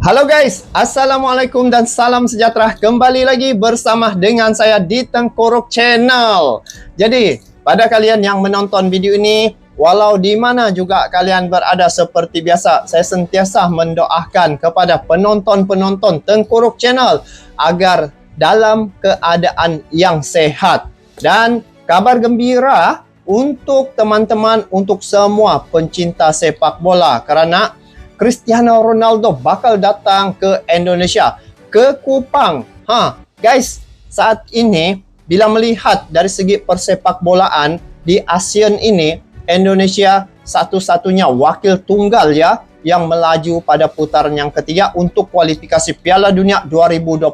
Halo guys, Assalamualaikum dan salam sejahtera. Kembali lagi bersama dengan saya di Tengkorak Channel. Jadi, pada kalian yang menonton video ini, walau di mana juga kalian berada, seperti biasa, saya sentiasa mendoakan kepada penonton-penonton Tengkorak Channel agar dalam keadaan yang sehat. Dan kabar gembira untuk teman-teman, untuk semua pencinta sepak bola, karena Cristiano Ronaldo bakal datang ke Indonesia, ke Kupang. Guys, saat ini bila melihat dari segi persepak bolaan di ASEAN ini, Indonesia satu-satunya wakil tunggal ya yang melaju pada putaran yang ketiga untuk kualifikasi Piala Dunia 2026.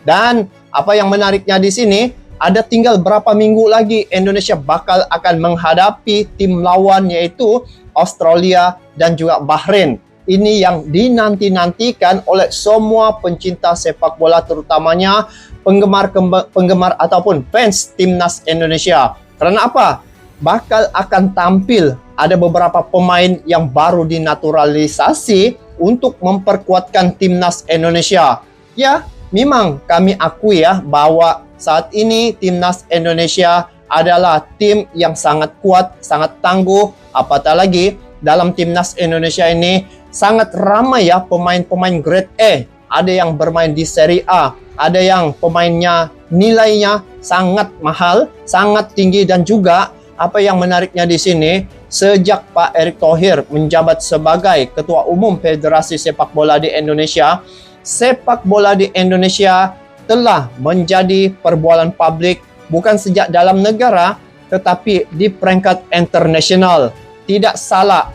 Dan apa yang menariknya di sini, ada tinggal berapa minggu lagi Indonesia bakal akan menghadapi tim lawan, yaitu Australia dan juga Bahrain. Ini yang dinanti-nantikan oleh semua pencinta sepak bola, terutamanya penggemar ataupun fans timnas Indonesia. Karena apa? Bakal akan tampil ada beberapa pemain yang baru dinaturalisasi untuk memperkuatkan timnas Indonesia. Ya, memang kami akui ya bahwa saat ini timnas Indonesia adalah tim yang sangat kuat, sangat tangguh. Apatah lagi dalam timnas Indonesia ini sangat ramai ya pemain-pemain grade A. Ada yang bermain di Serie A, ada yang pemainnya nilainya sangat mahal, sangat tinggi. Dan juga apa yang menariknya di sini, sejak Pak Erick Thohir menjabat sebagai Ketua Umum Federasi Sepak Bola di Indonesia, sepak bola di Indonesia telah menjadi perbualan publik bukan sejak dalam negara tetapi di peringkat internasional. Tidak salah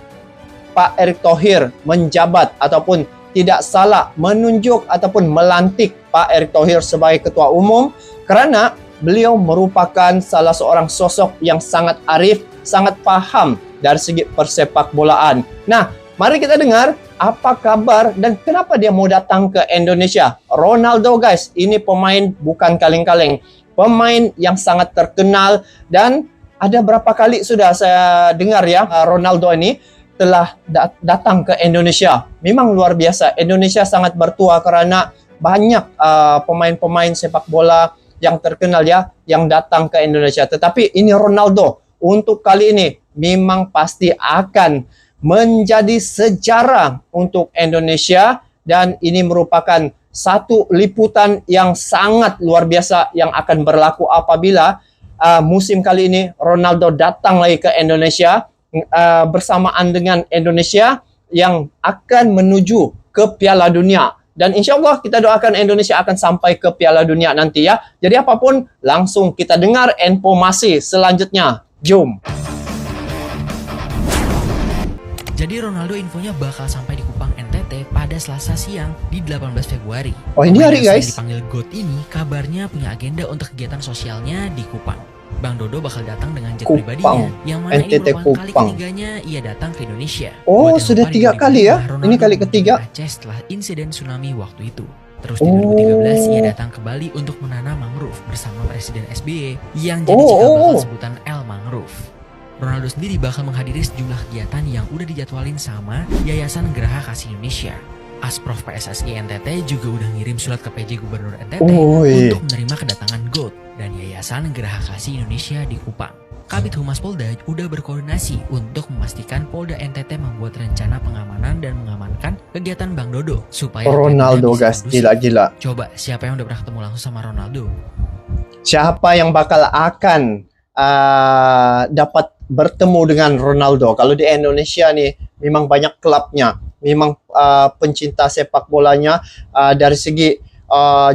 Pak Erick Thohir menjabat ataupun tidak salah menunjuk ataupun melantik Pak Erick Thohir sebagai Ketua Umum, karena beliau merupakan salah seorang sosok yang sangat arif, sangat paham dari segi persepak bolaan. Nah, mari kita dengar apa kabar dan kenapa dia mau datang ke Indonesia. Ronaldo guys, ini pemain bukan kaleng-kaleng, pemain yang sangat terkenal, dan ada berapa kali sudah saya dengar ya Ronaldo ini telah datang ke Indonesia. Memang luar biasa. Indonesia sangat bertua karena banyak pemain-pemain sepak bola yang terkenal ya yang datang ke Indonesia. Tetapi ini Ronaldo untuk kali ini memang pasti akan menjadi sejarah untuk Indonesia, dan ini merupakan satu liputan yang sangat luar biasa yang akan berlaku apabila musim kali ini Ronaldo datang lagi ke Indonesia bersamaan dengan Indonesia yang akan menuju ke Piala Dunia. Dan insya Allah kita doakan Indonesia akan sampai ke Piala Dunia nanti ya. Jadi apapun, langsung kita dengar informasi selanjutnya. Jom. Jadi Ronaldo infonya bakal sampai di Kupang NTT pada Selasa siang di 18 Februari. Oh, ini hari guys. Dipanggil GOAT ini kabarnya punya agenda untuk kegiatan sosialnya di Kupang. Bang Dodo bakal datang dengan jet pribadinya, yang mana ini merupakan kali ketiganya ia datang ke Indonesia. Oh, sudah 3 kali ya? Ini kali ketiga. Aceh setelah insiden tsunami waktu itu. Terus di 2013 ia datang ke Bali untuk menanam mangrove bersama Presiden SBY yang jadi cikal bakal sebutan El Mangrove. Ronaldo sendiri bakal menghadiri sejumlah kegiatan yang udah dijadwalin sama Yayasan Geraha Kasih Indonesia. Asprof PSSI NTT juga udah ngirim surat ke PJ Gubernur NTT untuk menerima kedatangan GOAT dan Yayasan Geraha Kasih Indonesia di Kupang. Kabid Humas Polda udah berkoordinasi untuk memastikan Polda NTT membuat rencana pengamanan dan mengamankan kegiatan Bang Dodo supaya Ronaldo guys, gila-gila. Coba siapa yang udah pernah ketemu langsung sama Ronaldo? Siapa yang bakal akan dapat bertemu dengan Ronaldo? Kalau di Indonesia nih memang banyak klubnya, memang pencinta sepak bolanya dari segi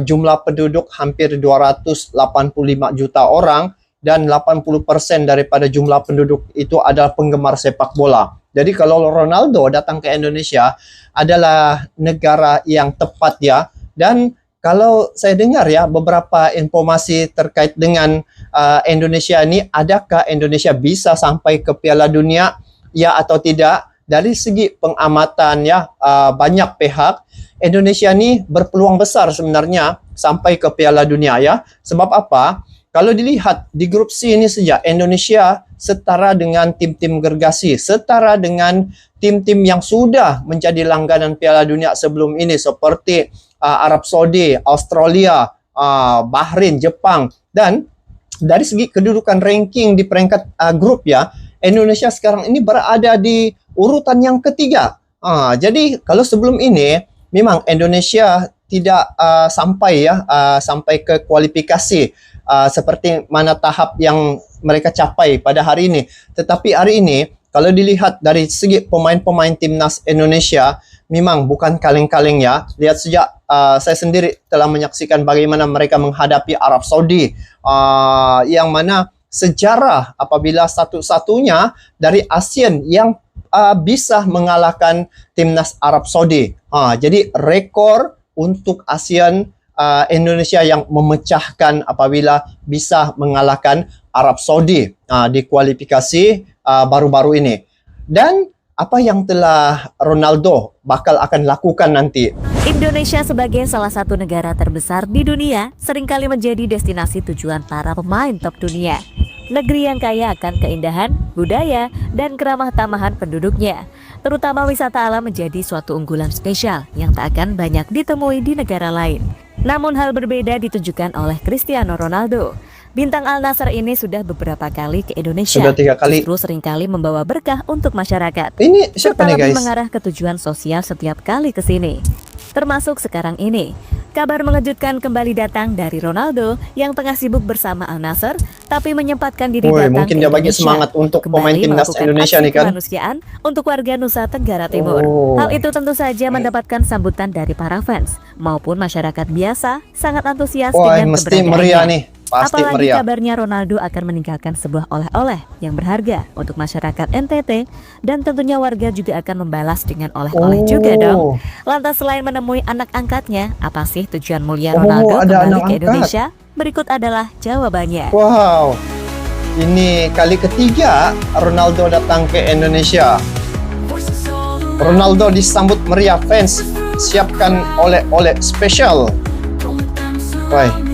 jumlah penduduk hampir 285 juta orang, dan 80% daripada jumlah penduduk itu adalah penggemar sepak bola. Jadi kalau Ronaldo datang ke Indonesia adalah negara yang tepat ya. Dan kalau saya dengar ya beberapa informasi terkait dengan Indonesia ini, adakah Indonesia bisa sampai ke Piala Dunia ya atau tidak? Dari segi pengamatan ya banyak pihak, Indonesia ini berpeluang besar sebenarnya sampai ke Piala Dunia ya. Sebab apa? kalau dilihat di grup C ini saja, Indonesia setara dengan tim-tim gergasi, setara dengan tim-tim yang sudah menjadi langganan Piala Dunia sebelum ini seperti Arab Saudi, Australia, Bahrain, Jepang. Dan dari segi kedudukan ranking di peringkat grup ya, Indonesia sekarang ini berada di urutan yang ketiga. Jadi kalau sebelum ini memang Indonesia tidak sampai ke kualifikasi seperti mana tahap yang mereka capai pada hari ini. Tetapi hari ini kalau dilihat dari segi pemain-pemain timnas Indonesia memang bukan kaleng-kaleng ya. Lihat sejak saya sendiri telah menyaksikan bagaimana mereka menghadapi Arab Saudi, yang mana sejarah apabila satu-satunya dari ASEAN yang bisa mengalahkan timnas Arab Saudi. Jadi rekor untuk ASEAN, Indonesia yang memecahkan apabila bisa mengalahkan Arab Saudi di kualifikasi baru-baru ini. Dan apa yang telah Ronaldo bakal akan lakukan nanti? Indonesia sebagai salah satu negara terbesar di dunia seringkali menjadi destinasi tujuan para pemain top dunia. Negeri yang kaya akan keindahan, budaya, dan keramah tamahan penduduknya. Terutama wisata alam menjadi suatu unggulan spesial yang tak akan banyak ditemui di negara lain. Namun hal berbeda ditunjukkan oleh Cristiano Ronaldo. Bintang Al Nassr ini sudah beberapa kali ke Indonesia. Sudah 3 kali. Justru seringkali membawa berkah untuk masyarakat. Ini siapa serta nih lebih guys? mengarah ke tujuan sosial setiap kali ke sini. Termasuk sekarang ini. Kabar mengejutkan kembali datang dari Ronaldo yang tengah sibuk bersama Al Nassr, tapi menyempatkan diri datang Mungkin ke dia bagi Indonesia semangat untuk kembali pemain timnas melakukan Indonesia aksi nih kan. kemanusiaan untuk warga Nusa Tenggara Timur. Hal itu tentu saja mendapatkan sambutan dari para fans maupun masyarakat biasa, sangat antusias dengan Mesti keberadaannya. meriah nih. Pasti Apalagi meriah. kabarnya Ronaldo akan meninggalkan sebuah oleh-oleh yang berharga untuk masyarakat NTT, dan tentunya warga juga akan membalas dengan oleh-oleh juga dong. Lantas selain menemui anak angkatnya, apa sih tujuan mulia Ronaldo ada kembali anak ke angkat. Indonesia? Berikut adalah jawabannya. Wow, ini kali ketiga Ronaldo datang ke Indonesia. Ronaldo disambut meriah fans, siapkan oleh-oleh spesial. Wah.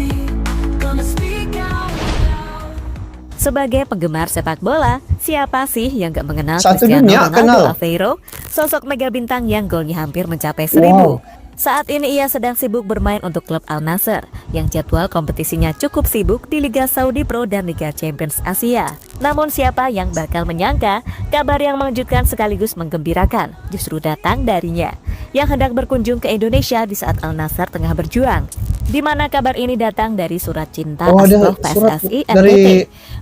Sebagai penggemar sepak bola, siapa sih yang gak mengenal Satu Cristiano dunia Ronaldo kenal. Aveiro, sosok mega bintang yang golnya hampir mencapai 1000. Wow. Saat ini ia sedang sibuk bermain untuk klub Al Nassr yang jadwal kompetisinya cukup sibuk di Liga Saudi Pro dan Liga Champions Asia. Namun siapa yang bakal menyangka kabar yang mengejutkan sekaligus menggembirakan justru datang darinya, yang hendak berkunjung ke Indonesia di saat Al Nassr tengah berjuang. Di mana kabar ini datang dari surat cinta ada Asprof surat PSSI dari NTT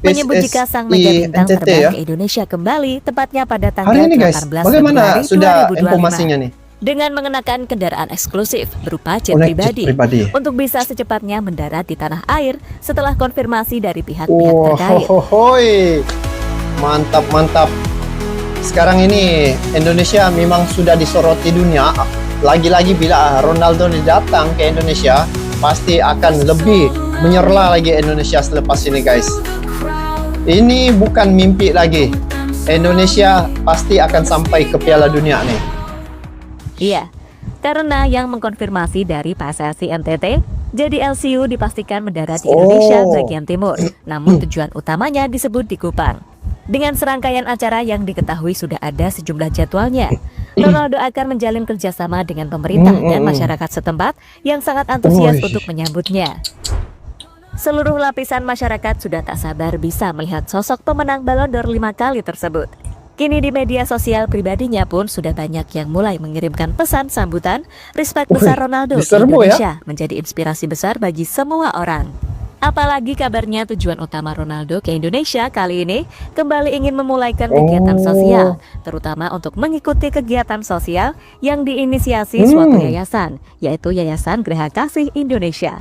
menyebut jika sang mega bintang NTT terbang ya. ke Indonesia kembali tepatnya pada tanggal Hari ini guys, 18 bagaimana Februari sudah 2025 informasinya nih? dengan mengenakan kendaraan eksklusif berupa jet Jet pribadi pribadi. untuk bisa secepatnya mendarat di tanah air setelah konfirmasi dari pihak-pihak terkait. Hohohoi. Mantap, mantap. Sekarang ini Indonesia memang sudah disoroti dunia. Lagi-lagi bila Ronaldo datang ke Indonesia, pasti akan lebih menyerlah lagi Indonesia selepas ini guys. Ini bukan mimpi lagi. Indonesia pasti akan sampai ke Piala Dunia nih. Iya, karena yang mengkonfirmasi dari PSSI NTT, jadi LCU dipastikan mendarat di Indonesia bagian timur, namun tujuan utamanya disebut di Kupang. Dengan serangkaian acara yang diketahui sudah ada sejumlah jadwalnya, Ronaldo akan menjalin kerjasama dengan pemerintah dan masyarakat setempat yang sangat antusias untuk menyambutnya. Seluruh lapisan masyarakat sudah tak sabar bisa melihat sosok pemenang Ballon d'Or 5 kali tersebut. Kini di media sosial pribadinya pun sudah banyak yang mulai mengirimkan pesan sambutan respect besar Ronaldo ke Indonesia menjadi inspirasi besar bagi semua orang. Apalagi kabarnya tujuan utama Ronaldo ke Indonesia kali ini kembali ingin memulaikan kegiatan sosial, terutama untuk mengikuti kegiatan sosial yang diinisiasi suatu yayasan, yaitu Yayasan Geraha Kasih Indonesia.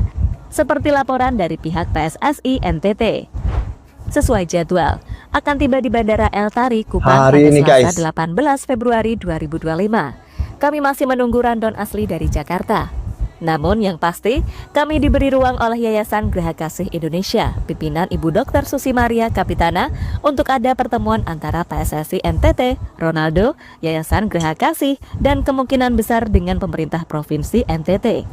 Seperti laporan dari pihak PSSI NTT. Sesuai jadwal, akan tiba di Bandara El Tari, Kupang pada Selasa 18 Februari 2025. Kami masih menunggu rundown asli dari Jakarta. Namun yang pasti, kami diberi ruang oleh Yayasan Geraha Kasih Indonesia, pimpinan Ibu Dr. Susi Maria Kapitana, untuk ada pertemuan antara PSSI NTT, Ronaldo, Yayasan Geraha Kasih, dan kemungkinan besar dengan pemerintah Provinsi NTT.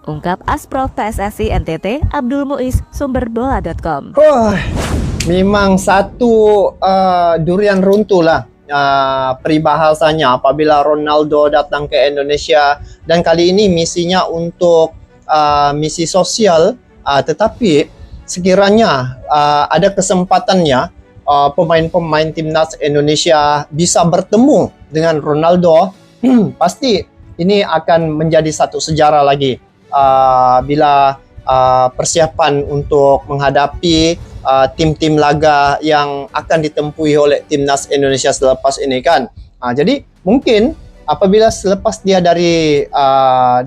ungkap Asprof PSSI NTT Abdul Muiz sumberbola.com. Memang satu durian runtuh lah peribahasanya apabila Ronaldo datang ke Indonesia, dan kali ini misinya untuk misi sosial, tetapi sekiranya ada kesempatannya pemain-pemain timnas Indonesia bisa bertemu dengan Ronaldo, pasti ini akan menjadi satu sejarah lagi bila persiapan untuk menghadapi tim-tim laga yang akan ditempuhi oleh timnas Indonesia selepas ini kan. Jadi mungkin apabila selepas dia dari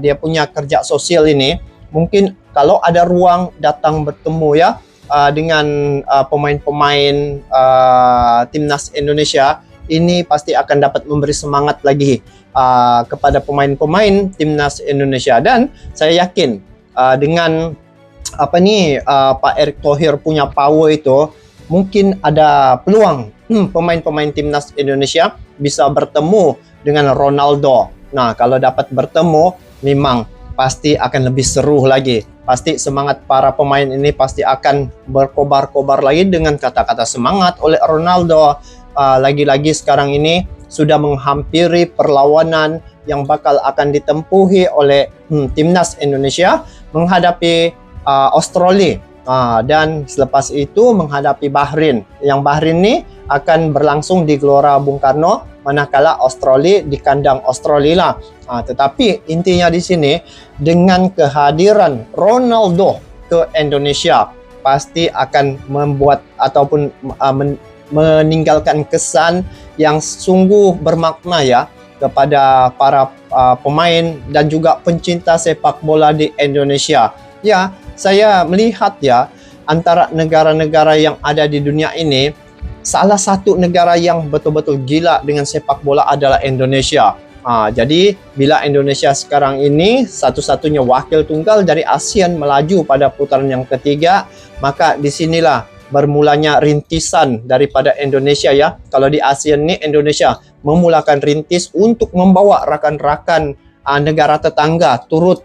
dia punya kerja sosial ini, mungkin kalau ada ruang datang bertemu ya dengan pemain-pemain timnas Indonesia, ini pasti akan dapat memberi semangat lagi kepada pemain-pemain timnas Indonesia. Dan saya yakin dengan Pak Erick Thohir punya power itu, mungkin ada peluang pemain-pemain timnas Indonesia bisa bertemu dengan Ronaldo. Nah, kalau dapat bertemu, memang pasti akan lebih seru lagi. Pasti semangat para pemain ini pasti akan berkobar-kobar lagi dengan kata-kata semangat oleh Ronaldo. Lagi-lagi sekarang ini sudah menghampiri perlawanan yang bakal akan ditempuhi oleh timnas Indonesia menghadapi Australia, dan selepas itu menghadapi Bahrain. Yang Bahrain ini akan berlangsung di Gelora Bung Karno, manakala Australia di kandang Australia lah. Tetapi intinya di sini, dengan kehadiran Ronaldo ke Indonesia, pasti akan membuat ataupun meninggalkan kesan yang sungguh bermakna ya kepada para pemain dan juga pencinta sepak bola di Indonesia. Ya, saya melihat ya, antara negara-negara yang ada di dunia ini, salah satu negara yang betul-betul gila dengan sepak bola adalah Indonesia. Jadi bila Indonesia sekarang ini satu-satunya wakil tunggal dari ASEAN melaju pada putaran yang ketiga, maka disinilah bermulanya rintisan daripada Indonesia ya. Kalau di ASEAN ini, Indonesia memulakan rintis untuk membawa rakan-rakan negara tetangga turut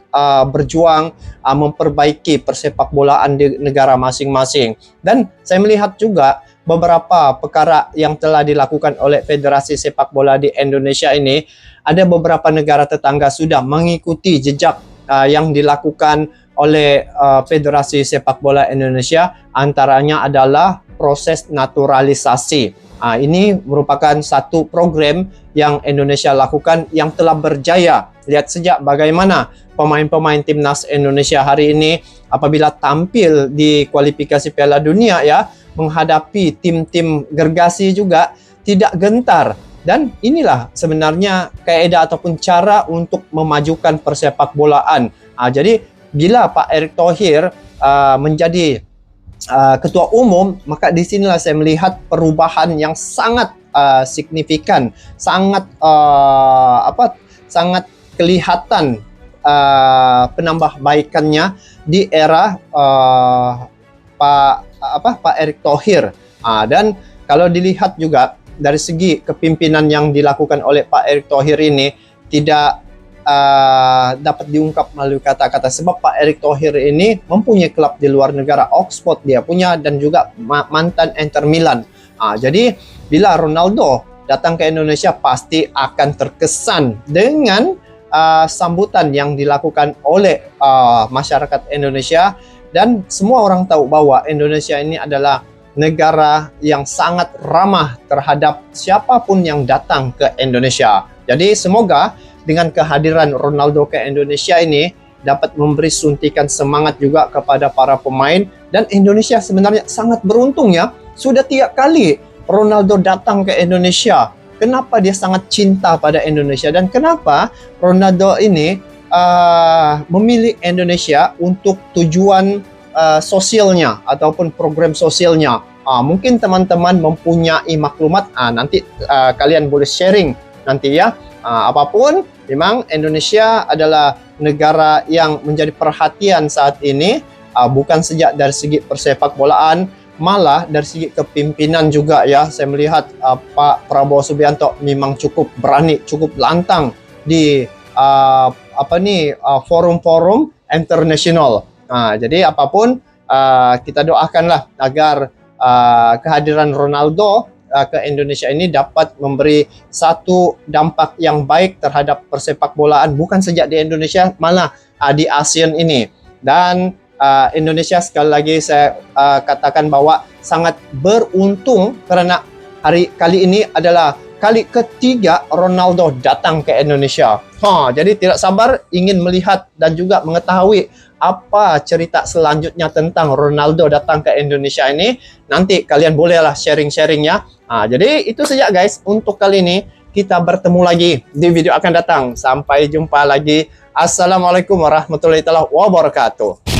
berjuang memperbaiki persepak bolaan di negara masing-masing. Dan saya melihat juga beberapa perkara yang telah dilakukan oleh Federasi Sepak Bola di Indonesia ini, ada beberapa negara tetangga sudah mengikuti jejak yang dilakukan oleh Federasi Sepak Bola Indonesia. Antaranya adalah proses naturalisasi. Ini merupakan satu program yang Indonesia lakukan yang telah berjaya. Lihat sejak bagaimana pemain-pemain timnas Indonesia hari ini apabila tampil di kualifikasi Piala Dunia ya, menghadapi tim-tim gergasi juga tidak gentar. Dan inilah sebenarnya kaidah ataupun cara untuk memajukan persepak bolaan. Jadi bila Pak Erick Thohir menjadi ketua umum, maka disinilah saya melihat perubahan yang sangat signifikan, sangat sangat kelihatan penambahbaikannya di era Pak Erick Thohir. Dan kalau dilihat juga dari segi kepimpinan yang dilakukan oleh Pak Erick Thohir ini tidak dapat diungkap melalui kata-kata, sebab Pak Erick Thohir ini mempunyai klub di luar negara, Oxford dia punya, dan juga mantan Inter Milan. Jadi bila Ronaldo datang ke Indonesia pasti akan terkesan dengan sambutan yang dilakukan oleh masyarakat Indonesia, dan semua orang tahu bahwa Indonesia ini adalah negara yang sangat ramah terhadap siapapun yang datang ke Indonesia. Jadi semoga dengan kehadiran Ronaldo ke Indonesia ini dapat memberi suntikan semangat juga kepada para pemain, dan Indonesia sebenarnya sangat beruntung ya, sudah 3 kali Ronaldo datang ke Indonesia. Kenapa dia sangat cinta pada Indonesia, dan kenapa Ronaldo ini memilih Indonesia untuk tujuan sosialnya ataupun program sosialnya. Mungkin teman-teman mempunyai maklumat, nanti kalian boleh sharing nanti ya. Apapun, memang Indonesia adalah negara yang menjadi perhatian saat ini, bukan sejak dari segi persepak bolaan, malah dari segi kepimpinan juga ya. Saya melihat Pak Prabowo Subianto memang cukup berani, cukup lantang di forum-forum internasional. Jadi apapun kita doakanlah agar kehadiran Ronaldo ke Indonesia ini dapat memberi satu dampak yang baik terhadap persepak bolaan bukan saja di Indonesia, malah di ASEAN ini. Dan Indonesia sekali lagi saya katakan bahwa sangat beruntung karena kali ini adalah kali ketiga Ronaldo datang ke Indonesia. Jadi tidak sabar ingin melihat dan juga mengetahui apa cerita selanjutnya tentang Ronaldo datang ke Indonesia ini. Nanti kalian bolehlah sharing-sharingnya. Jadi itu saja guys untuk kali ini. Kita bertemu lagi di video akan datang. Sampai jumpa lagi. Assalamualaikum warahmatullahi wabarakatuh.